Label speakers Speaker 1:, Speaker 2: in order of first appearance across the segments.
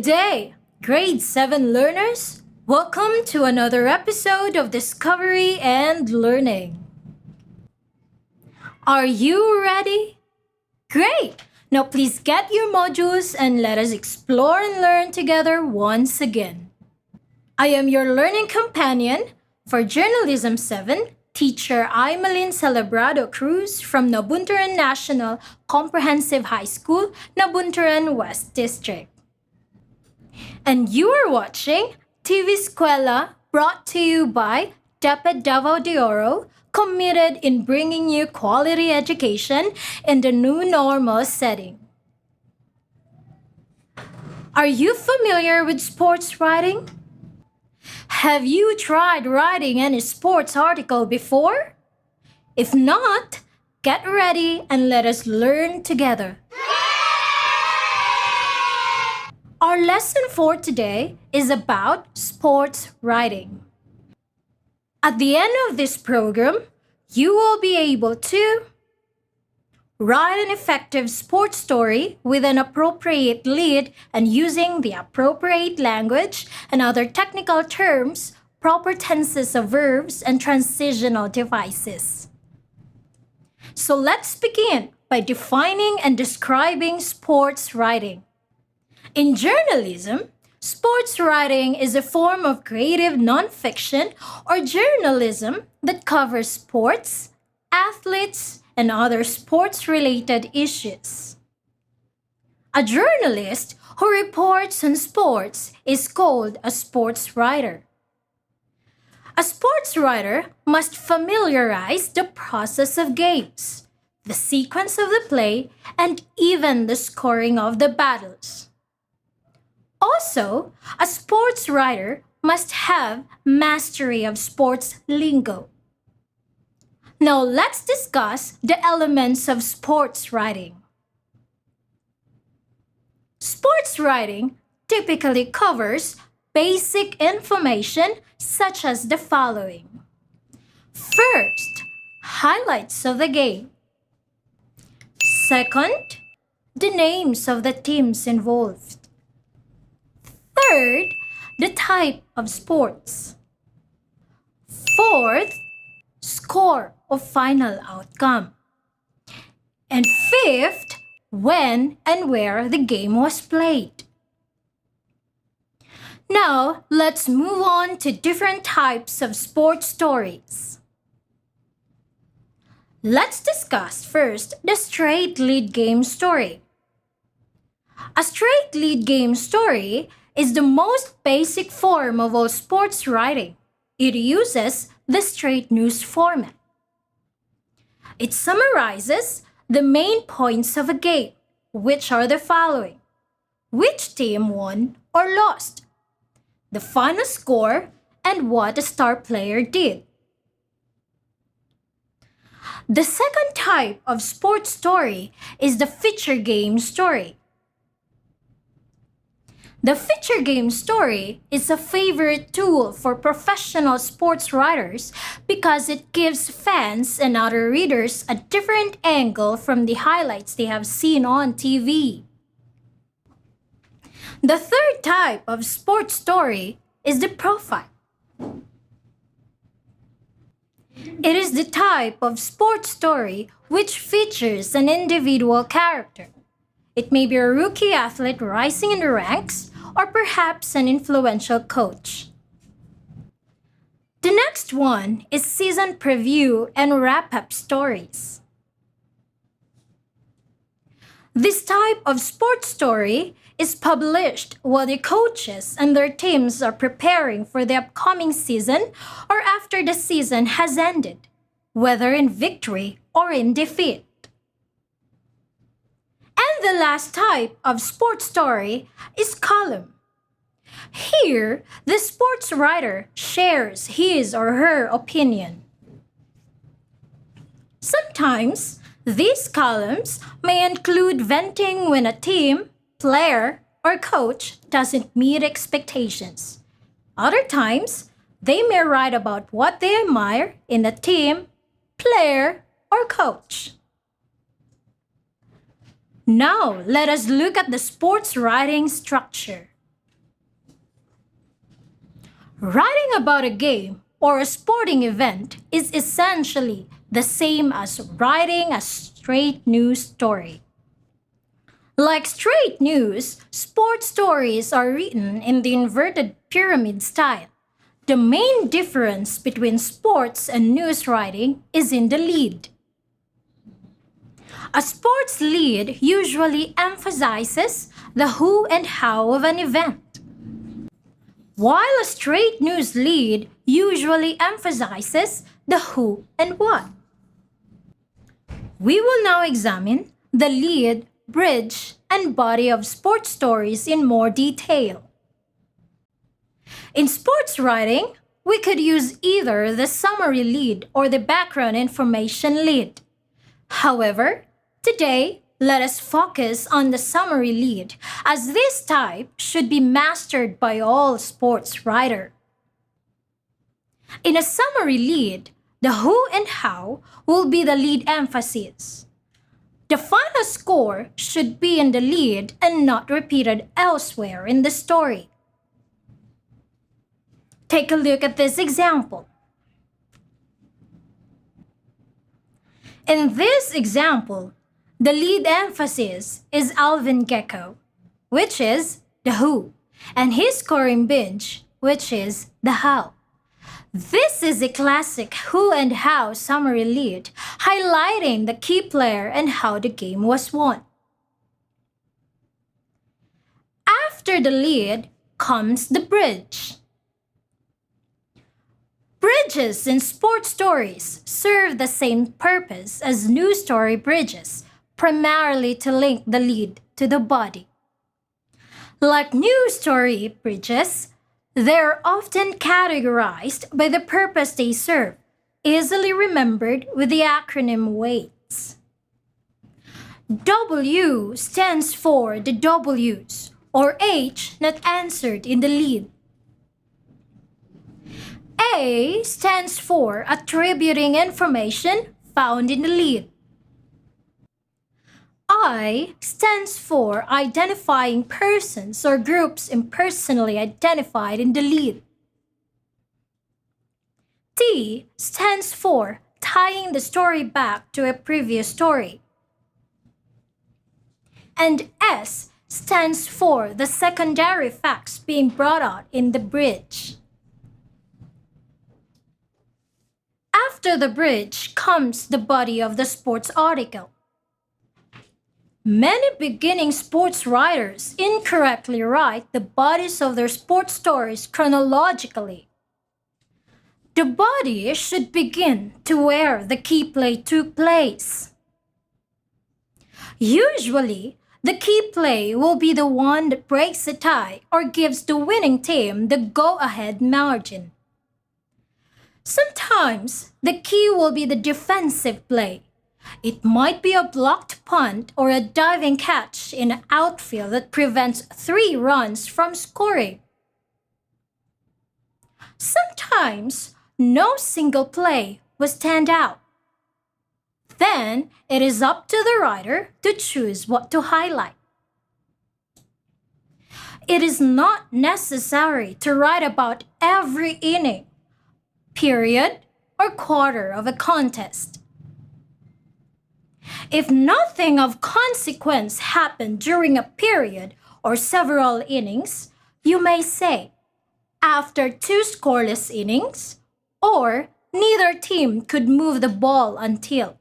Speaker 1: day, Grade 7 learners. Welcome to another episode of Discovery and Learning. Are you ready? Great! Now please get your modules and let us explore and learn together once again. I am your learning companion for Journalism 7, Teacher Aimalyn Celibrado-Cruz from Nabunturan National Comprehensive High School, Nabunturan West District. And you are watching TV Escuela, brought to you by DepEd Davao de Oro, committed in bringing you quality education in the new normal setting. Are you familiar with sports writing? Have you tried writing any sports article before? If not, get ready and let us learn together. Our lesson for today is about sports writing. At the end of this program, you will be able to write an effective sports story with an appropriate lead and using the appropriate language and other technical terms, proper tenses of verbs, and transitional devices. So let's begin by defining and describing sports writing. In journalism, sports writing is a form of creative nonfiction or journalism that covers sports, athletes, and other sports-related issues. A journalist who reports on sports is called a sports writer. A sports writer must familiarize the process of games, the sequence of the play, and even the scoring of the battles. Also, a sports writer must have mastery of sports lingo. Now let's discuss the elements of sports writing. Sports writing typically covers basic information such as the following. First, highlights of the game. Second, the names of the teams involved. Third, the type of sports. Fourth, score or final outcome. And fifth, when and where the game was played. Now, let's move on to different types of sports stories. Let's discuss first the straight lead game story. A straight lead game story is the most basic form of all sports writing. It uses the straight news format. It summarizes the main points of a game, which are the following: which team won or lost, the final score, and what a star player did. The second type of sports story is the feature game story. The feature game story is a favorite tool for professional sports writers because it gives fans and other readers a different angle from the highlights they have seen on TV. The third type of sports story is the profile. It is the type of sports story which features an individual character. It may be a rookie athlete rising in the ranks, or perhaps an influential coach. The next one is season preview and wrap-up stories. This type of sports story is published while the coaches and their teams are preparing for the upcoming season or after the season has ended, whether in victory or in defeat. And the last type of sports story is column. Here, the sports writer shares his or her opinion. Sometimes, these columns may include venting when a team, player, or coach doesn't meet expectations. Other times, they may write about what they admire in a team, player, or coach. Now, let us look at the sports writing structure. Writing about a game or a sporting event is essentially the same as writing a straight news story. Like straight news, sports stories are written in the inverted pyramid style. The main difference between sports and news writing is in the lead. A sports lead usually emphasizes the who and how of an event, while a straight news lead usually emphasizes the who and what. We will now examine the lead, bridge, and body of sports stories in more detail. In sports writing, we could use either the summary lead or the background information lead. However, today, let us focus on the summary lead, as this type should be mastered by all sports writers. In a summary lead, the who and how will be the lead emphasis. The final score should be in the lead and not repeated elsewhere in the story. Take a look at this example. In this example, the lead emphasis is Alvin Gecko, which is the who, and his scoring binge, which is the how. This is a classic who and how summary lead, highlighting the key player and how the game was won. After the lead comes the bridge. Bridges in sports stories serve the same purpose as news story bridges, primarily to link the lead to the body. Like news story bridges, they're often categorized by the purpose they serve, easily remembered with the acronym WAITs. W stands for the W's, or H not answered in the lead. A stands for attributing information found in the lead. I stands for identifying persons or groups impersonally identified in the lead. T stands for tying the story back to a previous story. And S stands for the secondary facts being brought out in the bridge. After the bridge comes the body of the sports article. Many beginning sports writers incorrectly write the bodies of their sports stories chronologically. The body should begin to where the key play took place. Usually, the key play will be the one that breaks the tie or gives the winning team the go-ahead margin. Sometimes, the key will be the defensive play. It might be a blocked punt or a diving catch in an outfield that prevents 3 runs from scoring. Sometimes, no single play will stand out. Then, it is up to the writer to choose what to highlight. It is not necessary to write about every inning, period, or quarter of a contest. If nothing of consequence happened during a period or several innings, you may say, after 2 scoreless innings, or neither team could move the ball until.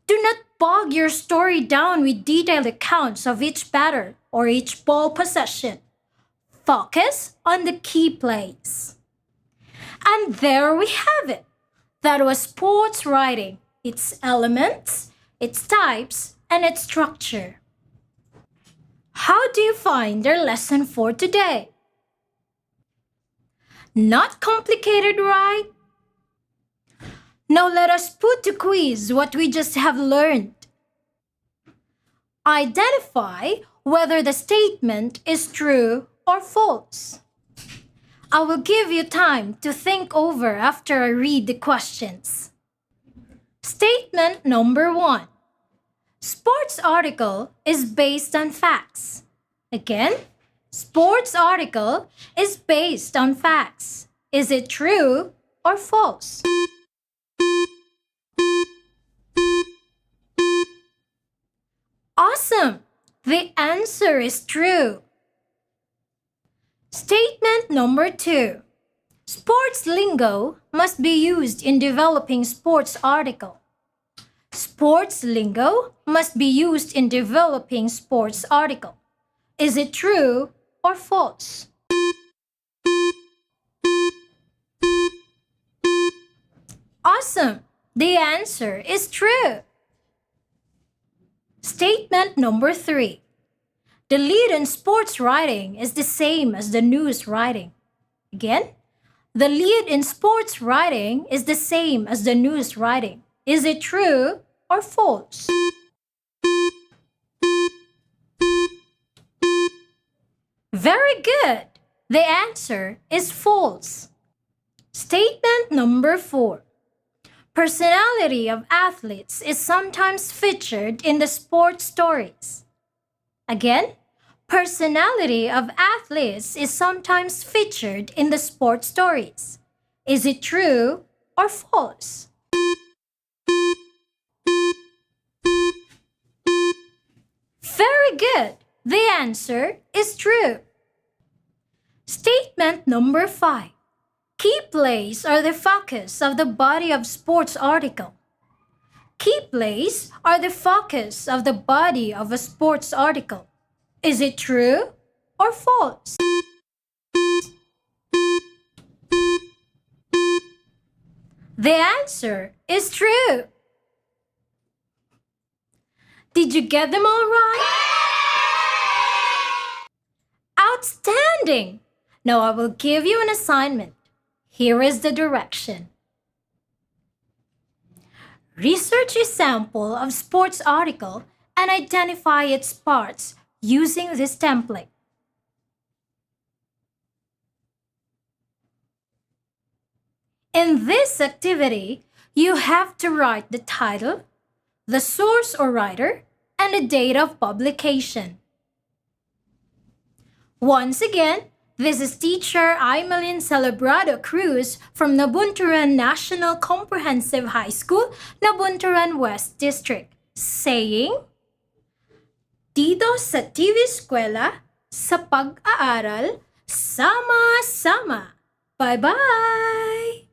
Speaker 1: Do not bog your story down with detailed accounts of each batter or each ball possession. Focus on the key plays. And there we have it. That was sports writing, its elements, its types, and its structure. How do you find our lesson for today? Not complicated, right? Now let us put to quiz what we just have learned. Identify whether the statement is true or false. I will give you time to think over after I read the questions. Statement number 1. Sports article is based on facts. Again, Sports article is based on facts. Is it true or false? Awesome! The answer is true. Statement number 2. Sports lingo must be used in developing sports article. Sports lingo must be used in developing sports article. Is it true or false? Awesome! The answer is true. Statement number 3. The lead in sports writing is the same as the news writing. Again, the lead in sports writing is the same as the news writing. Is it true or false? Very good. The answer is false. Statement number 4. Personality of athletes is sometimes featured in the sports stories. Again, personality of athletes is sometimes featured in the sports stories. Is it true or false? Very good. The answer is true. Statement number 5. Key plays are the focus of the body of sports article. Key plays are the focus of the body of a sports article. Is it true or false? The answer is true. Did you get them all right? Outstanding! Now I will give you an assignment. Here is the direction. Research a sample of sports article and identify its parts using this template. In this activity, you have to write the title, the source or writer, and the date of publication. Once again, this is teacher Aimalyn Celibrado-Cruz from Nabunturan National Comprehensive High School, Nabunturan West District, saying, dito sa TV Eskwela, sa pag-aaral, sama-sama. Bye-bye!